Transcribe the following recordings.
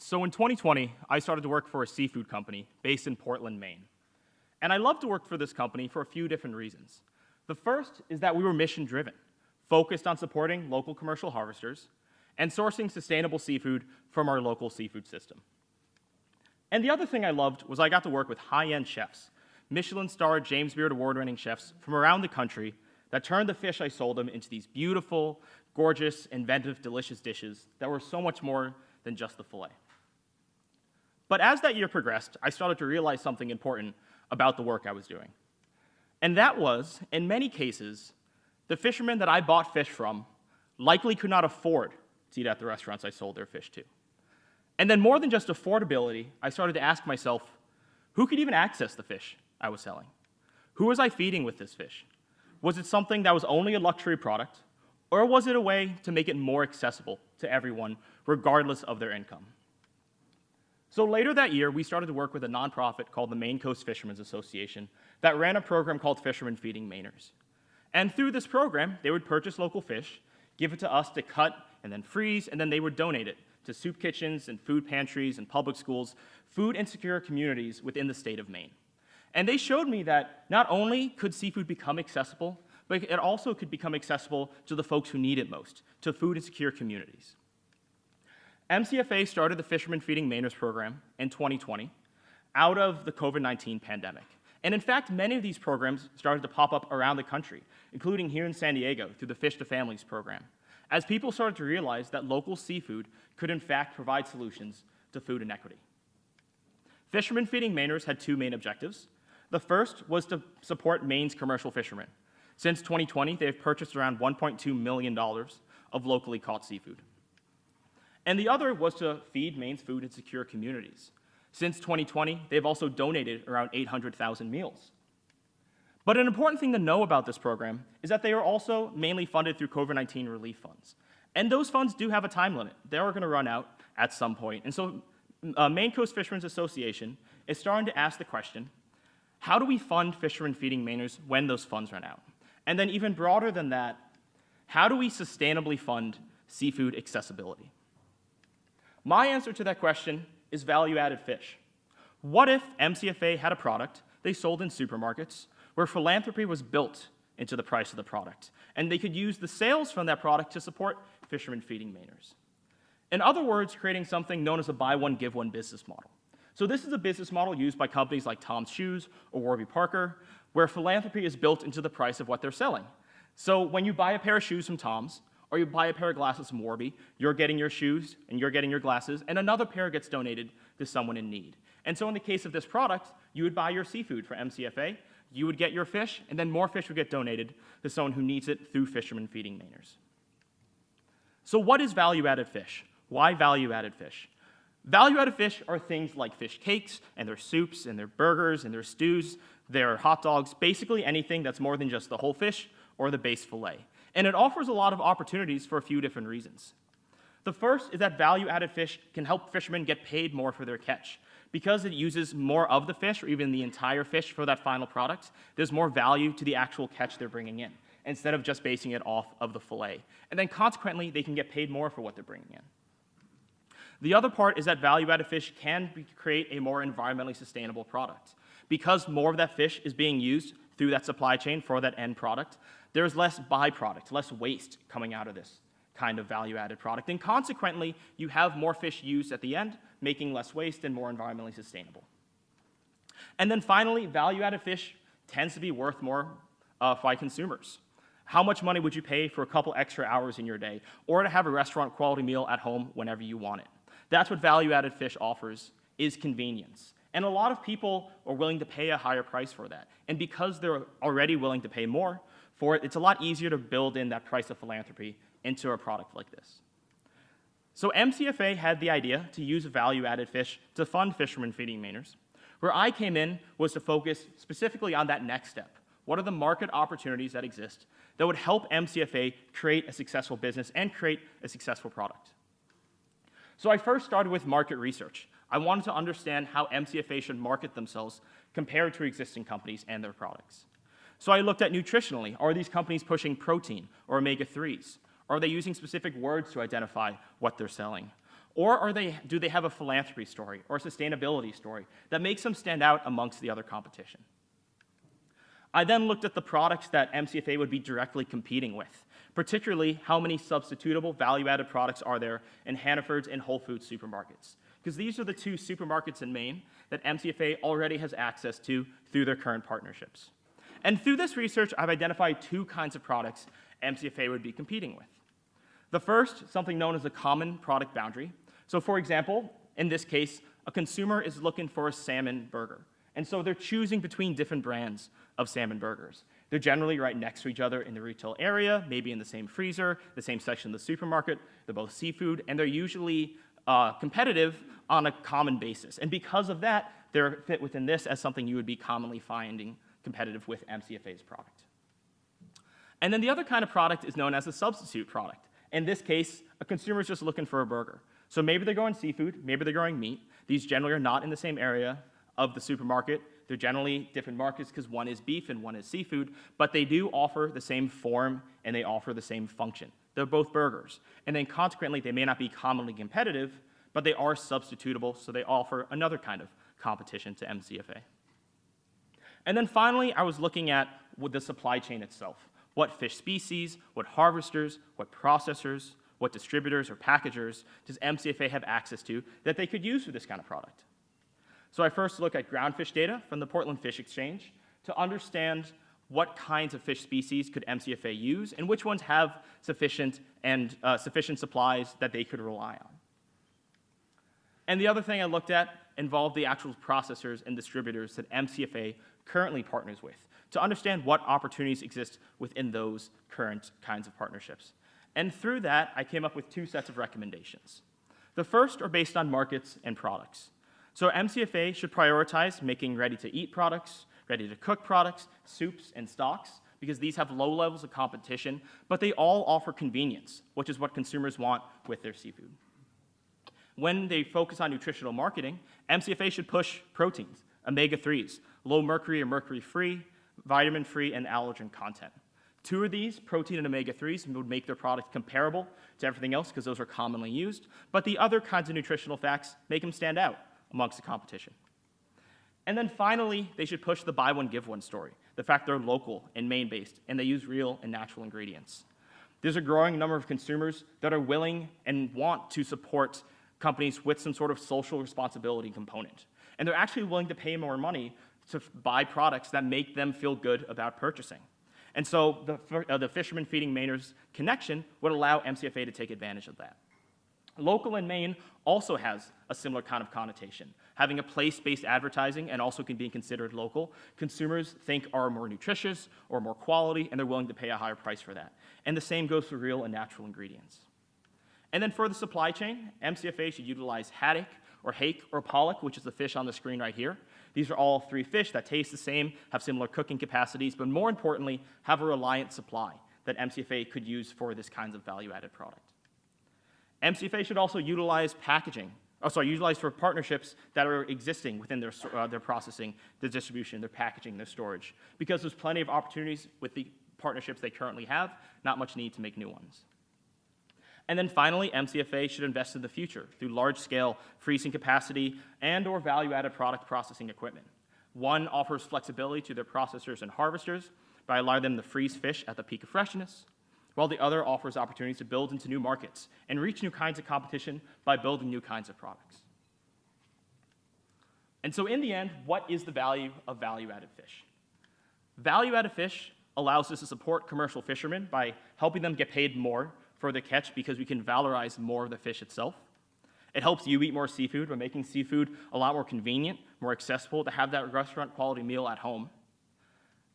So in 2020, I started to work for a seafood company based in Portland, Maine. And I love to work for this company for a few different reasons. The first is that we were mission-driven, focused on supporting local commercial harvesters and sourcing sustainable seafood from our local seafood system. And the other thing I loved was I got to work with high-end chefs, Michelin-starred James Beard award-winning chefs from around the country that turned the fish I sold them into these beautiful, gorgeous, inventive, delicious dishes that were so much more than just the fillet. But as that year progressed, I started to realize something important about the work I was doing. And that was, in many cases, the fishermen that I bought fish from likely could not afford to eat at the restaurants I sold their fish to. And then more than just affordability, I started to ask myself, who could even access the fish I was selling? Who was I feeding with this fish? Was it something that was only a luxury product, or was it a way to make it more accessible to everyone, regardless of their income? So later that year, we started to work with a nonprofit called the Maine Coast Fishermen's Association that ran a program called Fishermen Feeding Mainers. And through this program, they would purchase local fish, give it to us to cut and then freeze, and then they would donate it to soup kitchens and food pantries and public schools, food insecure communities within the state of Maine. And they showed me that not only could seafood become accessible, but it also could become accessible to the folks who need it most, to food insecure communities. MCFA started the Fishermen Feeding Mainers program in 2020 out of the COVID-19 pandemic. And in fact, many of these programs started to pop up around the country, including here in San Diego through the Fish to Families program, as people started to realize that local seafood could in fact provide solutions to food inequity. Fishermen Feeding Mainers had two main objectives. The first was to support Maine's commercial fishermen. Since 2020, they've purchased around $1.2 million of locally caught seafood. And the other was to feed Maine's food insecure communities. Since 2020, they've also donated around 800,000 meals. But an important thing to know about this program is that they are also mainly funded through COVID-19 relief funds. And those funds do have a time limit. They are going to run out at some point. And so Maine Coast Fishermen's Association is starting to ask the question, how do we fund Fishermen Feeding Mainers when those funds run out? And then even broader than that, how do we sustainably fund seafood accessibility? My answer to that question is value-added fish. What if MCFA had a product they sold in supermarkets where philanthropy was built into the price of the product, and they could use the sales from that product to support Fishermen Feeding Mainers? In other words, creating something known as a buy one, give one business model. So this is a business model used by companies like Tom's Shoes or Warby Parker, where philanthropy is built into the price of what they're selling. So when you buy a pair of shoes from Tom's, or you buy a pair of glasses from Warby, you're getting your shoes and you're getting your glasses, and another pair gets donated to someone in need. And so in the case of this product, you would buy your seafood for MCFA, you would get your fish, and then more fish would get donated to someone who needs it through Fishermen Feeding Mainers. So what is value-added fish? Why value-added fish? Value-added fish are things like fish cakes, and their soups, and their burgers, and their stews, their hot dogs, basically anything that's more than just the whole fish or the base fillet. And it offers a lot of opportunities for a few different reasons. The first is that value-added fish can help fishermen get paid more for their catch. Because it uses more of the fish, or even the entire fish for that final product, there's more value to the actual catch they're bringing in, instead of just basing it off of the fillet. And then consequently, they can get paid more for what they're bringing in. The other part is that value-added fish can create a more environmentally sustainable product. Because more of that fish is being used through that supply chain for that end product, there's less byproduct, less waste coming out of this kind of value-added product. And consequently, you have more fish used at the end, making less waste and more environmentally sustainable. And then finally, value-added fish tends to be worth more by consumers. How much money would you pay for a couple extra hours in your day, or to have a restaurant quality meal at home whenever you want it? That's what value-added fish offers, is convenience. And a lot of people are willing to pay a higher price for that. And because they're already willing to pay more for it, it's a lot easier to build in that price of philanthropy into a product like this. So MCFA had the idea to use value-added fish to fund Fishermen Feeding Mainers. Where I came in was to focus specifically on that next step. What are the market opportunities that exist that would help MCFA create a successful business and create a successful product? So I first started with market research. I wanted to understand how MCFA should market themselves compared to existing companies and their products. So I looked at nutritionally. Are these companies pushing protein or omega-3s? Are they using specific words to identify what they're selling? Or do they have a philanthropy story or a sustainability story that makes them stand out amongst the other competition? I then looked at the products that MCFA would be directly competing with, particularly how many substitutable value-added products are there in Hannaford's and Whole Foods supermarkets, because these are the two supermarkets in Maine that MCFA already has access to through their current partnerships. And through this research, I've identified two kinds of products MCFA would be competing with. The first, something known as a common product boundary. So for example, in this case, a consumer is looking for a salmon burger. And so they're choosing between different brands of salmon burgers. They're generally right next to each other in the retail area, maybe in the same freezer, the same section of the supermarket. They're both seafood, and they're usually competitive on a common basis. And because of that, they're fit within this as something you would be commonly finding competitive with MCFA's product. And then the other kind of product is known as a substitute product. In this case, a consumer is just looking for a burger. So maybe they're going seafood, maybe they're going meat. These generally are not in the same area of the supermarket. They're generally different markets because one is beef and one is seafood, but they do offer the same form and they offer the same function. They're both burgers. And then consequently, they may not be commonly competitive, but they are substitutable, so they offer another kind of competition to MCFA. And then finally, I was looking at the supply chain itself. What fish species, what harvesters, what processors, what distributors or packagers does MCFA have access to that they could use for this kind of product? So I first look at ground fish data from the Portland Fish Exchange to understand what kinds of fish species could MCFA use and which ones have sufficient supplies that they could rely on. And the other thing I looked at involved the actual processors and distributors that MCFA currently partners with to understand what opportunities exist within those current kinds of partnerships. And through that, I came up with two sets of recommendations. The first are based on markets and products. So MCFA should prioritize making ready-to-eat products, ready-to-cook products, soups, and stocks, because these have low levels of competition, but they all offer convenience, which is what consumers want with their seafood. When they focus on nutritional marketing, MCFA should push proteins, omega-3s, low mercury or mercury-free, vitamin-free, and allergen content. Two of these, protein and omega-3s, would make their product comparable to everything else because those are commonly used, but the other kinds of nutritional facts make them stand out amongst the competition. And then finally, they should push the buy one, give one story, the fact they're local and Maine-based, and they use real and natural ingredients. There's a growing number of consumers that are willing and want to support companies with some sort of social responsibility component. And they're actually willing to pay more money to buy products that make them feel good about purchasing. And so the Fishermen Feeding Mainers connection would allow MCFA to take advantage of that. Local in Maine also has a similar kind of connotation. Having a place-based advertising and also can be considered local, consumers think are more nutritious or more quality, and they're willing to pay a higher price for that. And the same goes for real and natural ingredients. And then for the supply chain, MCFA should utilize haddock or hake or pollock, which is the fish on the screen right here. These are all three fish that taste the same, have similar cooking capacities, but more importantly, have a reliant supply that MCFA could use for this kind of value-added product. MCFA should also utilize utilize for partnerships that are existing within their processing, their distribution, their packaging, their storage, because there's plenty of opportunities with the partnerships they currently have, not much need to make new ones. And then finally, MCFA should invest in the future through large-scale freezing capacity and or value-added product processing equipment. One offers flexibility to their processors and harvesters by allowing them to freeze fish at the peak of freshness, while the other offers opportunities to build into new markets and reach new kinds of competition by building new kinds of products. And so in the end, what is the value of value-added fish? Value-added fish allows us to support commercial fishermen by helping them get paid more for the catch because we can valorize more of the fish itself. It helps you eat more seafood by making seafood a lot more convenient, more accessible to have that restaurant quality meal at home.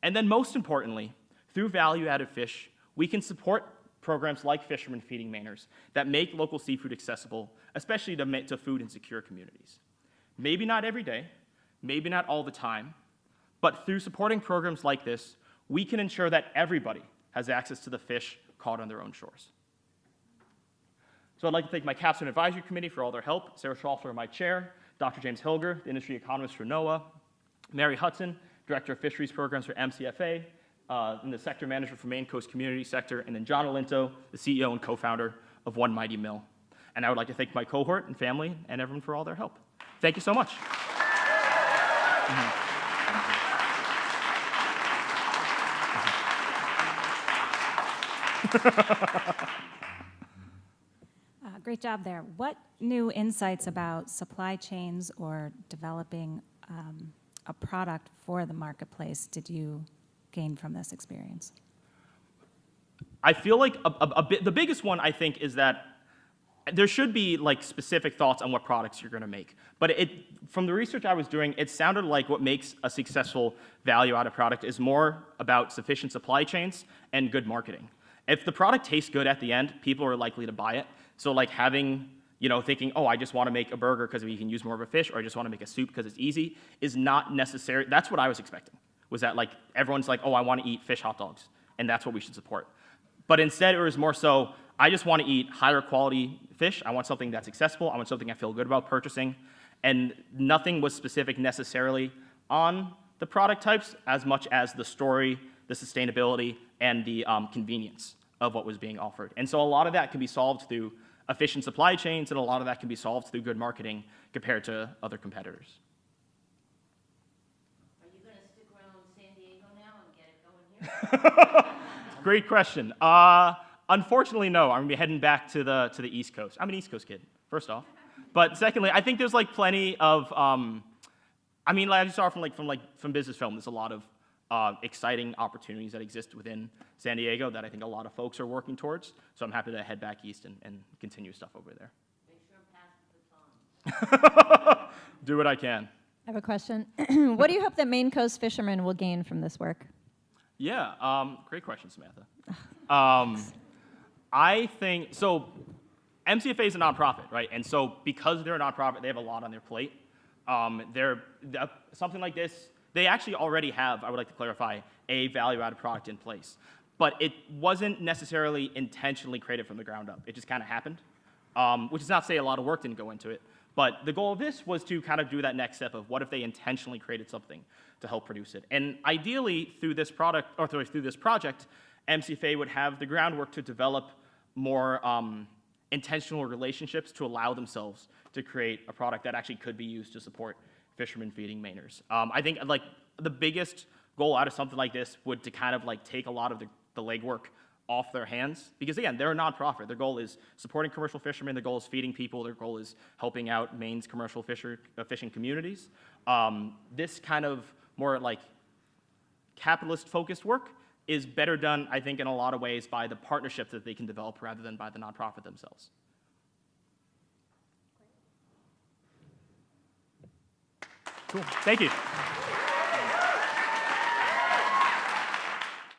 And then most importantly, through value-added fish, we can support programs like Fishermen Feeding Mainers that make local seafood accessible, especially to food insecure communities. Maybe not every day, maybe not all the time, but through supporting programs like this, we can ensure that everybody has access to the fish caught on their own shores. So I'd like to thank my Capstone Advisory Committee for all their help, Sarah Schroffler, my chair, Dr. James Hilger, the industry economist for NOAA, Mary Hudson, Director of Fisheries Programs for MCFA, and the sector manager for Maine Coast Community Sector, and then John Olinto, the CEO and co-founder of One Mighty Mill. And I would like to thank my cohort and family and everyone for all their help. Thank you so much. Great job there. What new insights about supply chains or developing a product for the marketplace did you gain from this experience? I feel like the biggest one, I think, is that there should be like specific thoughts on what products you're going to make. But from the research I was doing, it sounded like what makes a successful value-added product is more about sufficient supply chains and good marketing. If the product tastes good at the end, people are likely to buy it. So like thinking, oh, I just want to make a burger because we can use more of a fish, or I just want to make a soup because it's easy, is not necessary. That's what I was expecting, was that like everyone's like, oh, I want to eat fish hot dogs, and that's what we should support. But instead, it was more so, I just want to eat higher quality fish. I want something that's accessible. I want something I feel good about purchasing. And nothing was specific necessarily on the product types as much as the story, the sustainability, and the convenience of what was being offered. And so a lot of that can be solved through efficient supply chains, and a lot of that can be solved through good marketing compared to other competitors. Are you going to stick around San Diego now and get it going here? Great question. Unfortunately, no. I'm going to be heading back to the East Coast. I'm an East Coast kid, first off. But secondly, I think there's like plenty of, like I saw from business film, there's a lot of exciting opportunities that exist within San Diego that I think a lot of folks are working towards. So I'm happy to head back east and continue stuff over there. Make sure I'm passing the time. Do what I can. I have a question. What do you hope that Maine Coast fishermen will gain from this work? Yeah, great question, Samantha. I think, so MCFA is a nonprofit, right? And so because they're a nonprofit, they have a lot on their plate. Something like this, they actually already have, I would like to clarify, a value-added product in place. But it wasn't necessarily intentionally created from the ground up. It just kind of happened, which is not to say a lot of work didn't go into it. But the goal of this was to kind of do that next step of what if they intentionally created something to help produce it. And ideally, through this product, or through this project, MCFA would have the groundwork to develop more intentional relationships to allow themselves to create a product that actually could be used to support fishermen feeding Mainers. I think like the biggest goal out of something like this would to kind of like take a lot of the legwork off their hands, because again, they're a nonprofit. Their goal is supporting commercial fishermen. Their goal is feeding people. Their goal is helping out Maine's commercial fishing communities. This kind of more like capitalist-focused work is better done, I think, in a lot of ways by the partnerships that they can develop rather than by the nonprofit themselves. Cool. Thank you.